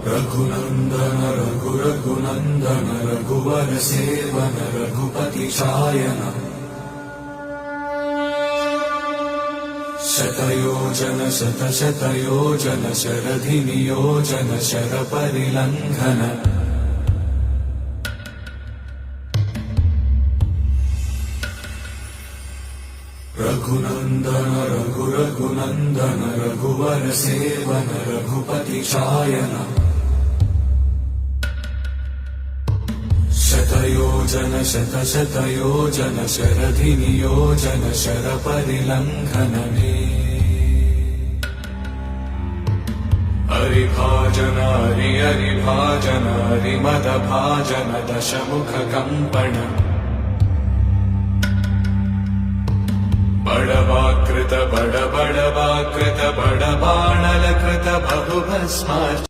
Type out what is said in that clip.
रघुनन्दन रघुनन्दन रघुवर सेवन रघुपति चायन शतयोजन शतशतयोजन शरधि नियोजन शरपरिलङ्घन रघुनन्दन रघुनन्दन रघुवर सेवन रघुपति चायन शतयोजन शतशतयोजन शरधि नियोजन शरपरिलङ्घन हरिभाजन हरिभाजन हरिमदभाजन दशमुख कंपन बड़वाकृत बड़वाकृत बड़बाणलकृत बहुभस्मार्चन